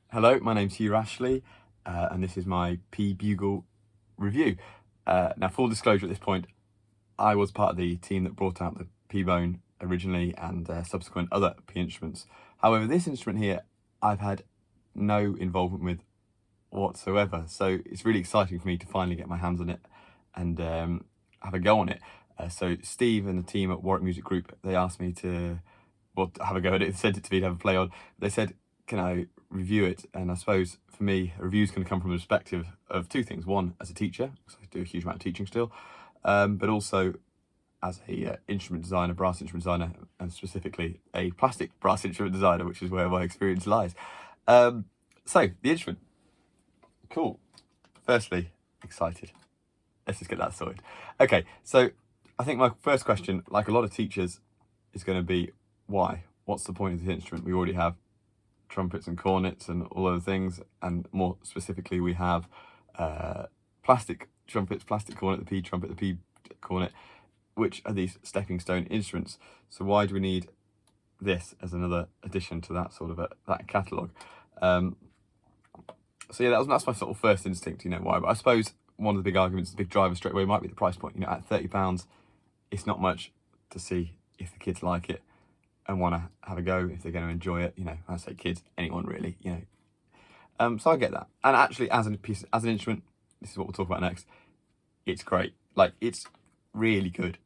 Hello, my name's Hugh Rashleigh, and this is my pBugle review. Now, full disclosure at this point, I was part of the team that brought out the pBone originally and subsequent other P instruments. However, this instrument here, I've had no involvement with whatsoever. So it's really exciting for me to finally get my hands on it and have a go on it. So Steve and the team at Warwick Music Group, they asked me to, have a go at it, sent it to me to have a play on. They said, can I review it? And I suppose for me, a review is going to come from the perspective of two things. One, as a teacher, because I do a huge amount of teaching still, but also as a instrument designer, brass instrument designer, and specifically a plastic brass instrument designer, which is where my experience lies. So the instrument, cool. Firstly, excited. Let's just get that sorted. Okay, so I think my first question, like a lot of teachers, is going to be why? What's the point of this instrument? We already have trumpets and cornets and all other things, and more specifically we have plastic trumpets, plastic cornet, the P trumpet, the P cornet, which are these stepping stone instruments. So why do we need this as another addition to that sort of that catalogue? So yeah, that's my sort of first instinct, why. But I suppose one of the big arguments, the big driver straight away might be the price point. At £30, it's not much to see if the kids like it and want to have a go, if they're going to enjoy it. I say kids, anyone really, So I get that. And actually, as an instrument, this is what we'll talk about next, it's great. Like, it's really good.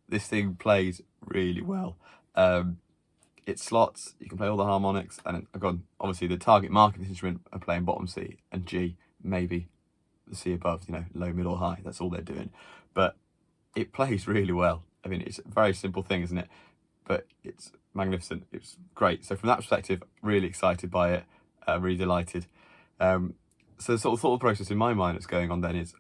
This thing plays really well. It slots, you can play all the harmonics, and obviously the target market of this instrument are playing bottom C and G, maybe the C above, low, middle, high, that's all they're doing. But it plays really well. I mean, it's a very simple thing, isn't it? But it's magnificent, it's great. So from that perspective, really excited by it, really delighted. So the sort of thought process in my mind that's going on then is,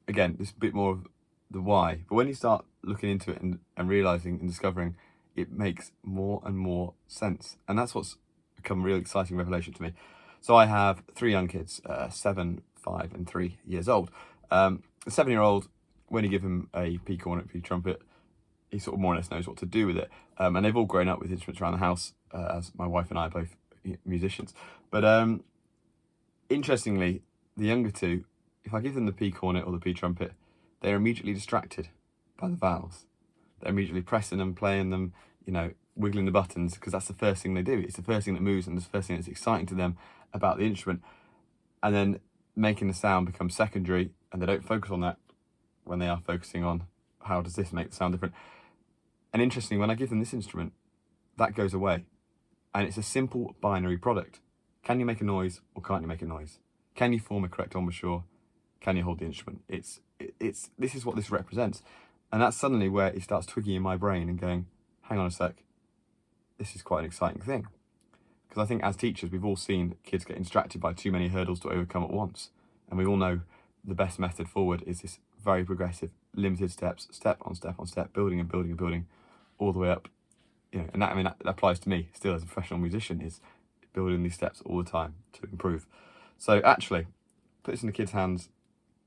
again, this bit more of the why. But when you start looking into it and realising and discovering, it makes more and more sense. And that's what's become a real exciting revelation to me. So I have three young kids, 7, 5 and 3 years old. The 7-year-old, when you give him a P cornet, P trumpet, he sort of more or less knows what to do with it. And they've all grown up with instruments around the house, as my wife and I are both musicians. But interestingly, the younger two, if I give them the P cornet or the P trumpet, they're immediately distracted by the valves. They're immediately pressing them, playing them, wiggling the buttons, because that's the first thing they do. It's the first thing that moves, and it's the first thing that's exciting to them about the instrument. And then making the sound become secondary, and they don't focus on that when they are focusing on how does this make the sound different. And interestingly, when I give them this instrument, that goes away. And it's a simple binary product. Can you make a noise or can't you make a noise? Can you form a correct embouchure? Can you hold the instrument? This is what this represents. And that's suddenly where it starts twigging in my brain and going, hang on a sec, this is quite an exciting thing. Because I think as teachers, we've all seen kids getting distracted by too many hurdles to overcome at once. And we all know the best method forward is this very progressive, limited steps, step on step on step, building and building and building, all the way up. And that applies to me still as a professional musician, is building these steps all the time to improve. So actually, put this in the kids' hands,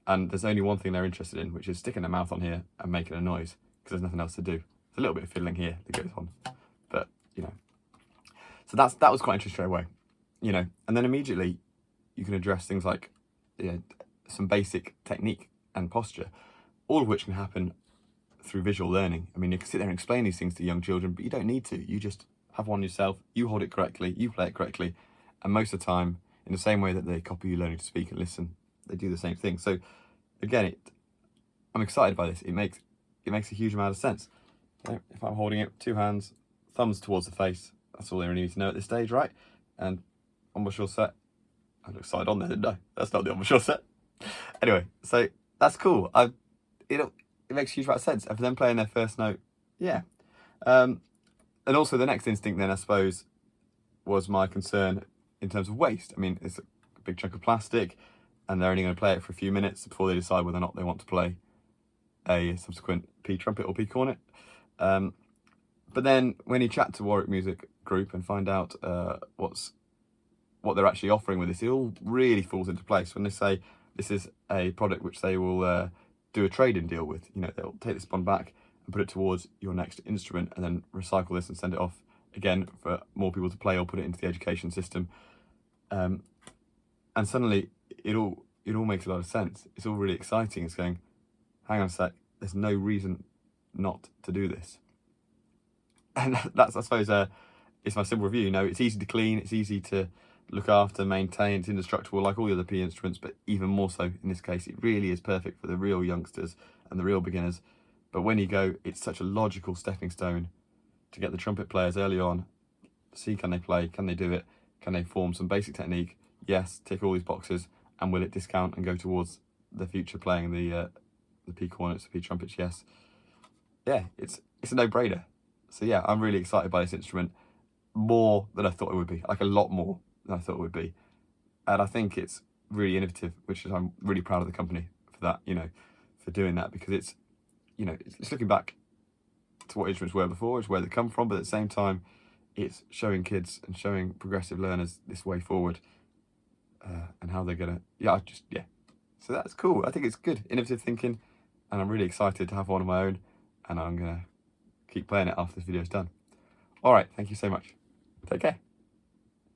and there's only one thing they're interested in, which is sticking their mouth on here and making a noise, because there's nothing else to do. There's a little bit of fiddling here that goes on, but so that was quite interesting straight away, and then immediately you can address things like some basic technique and posture, all of which can happen through visual learning. I mean, you can sit there and explain these things to young children, but you don't need to. You just have one yourself, you hold it correctly, you play it correctly, and most of the time, in the same way that they copy you learning to speak and listen, they do the same thing. So again, I'm excited by this. It makes a huge amount of sense. If I'm holding it with two hands, thumbs towards the face, that's all they really need to know at this stage, right? And embouchure set. I looked side on there, didn't I? That's not the embouchure set. Anyway, so that's cool. It makes a huge amount of sense. And for them playing their first note, yeah. And also the next instinct then, I suppose, was my concern in terms of waste. I mean, it's a big chunk of plastic, and they're only going to play it for a few minutes before they decide whether or not they want to play a subsequent P trumpet or P cornet. But then when you chat to Warwick Music Group and find out what they're actually offering with this, it all really falls into place when they say this is a product which they will do a trade-in deal with. They'll take this one back and put it towards your next instrument, and then recycle this and send it off again for more people to play, or put it into the education system. And suddenly it all makes a lot of sense. It's all really exciting. It's going, hang on a sec, there's no reason not to do this. And that's, I suppose, it's my simple review. You know, it's easy to clean, it's easy to look after, maintain, it's indestructible like all the other P instruments, but even more so in this case, it really is perfect for the real youngsters and the real beginners. But when you go, it's such a logical stepping stone to get the trumpet players early on, see can they play, can they do it, can they form some basic technique, yes, tick all these boxes, and will it discount and go towards the future playing the P cornets, the P trumpets, yes. Yeah, it's a no-brainer. So yeah, I'm really excited by this instrument, more than I thought it would be, like a lot more than I thought it would be. And I think it's really innovative, which is, I'm really proud of the company for that, you know, for doing that, because it's, you know, it's looking back to what instruments were before, it's where they come from, but at the same time, it's showing kids and showing progressive learners this way forward, and how they're gonna, yeah. So that's cool. I think it's good, innovative thinking, and I'm really excited to have one of my own, and I'm gonna keep playing it after this video is done. All right, thank you so much. Take care.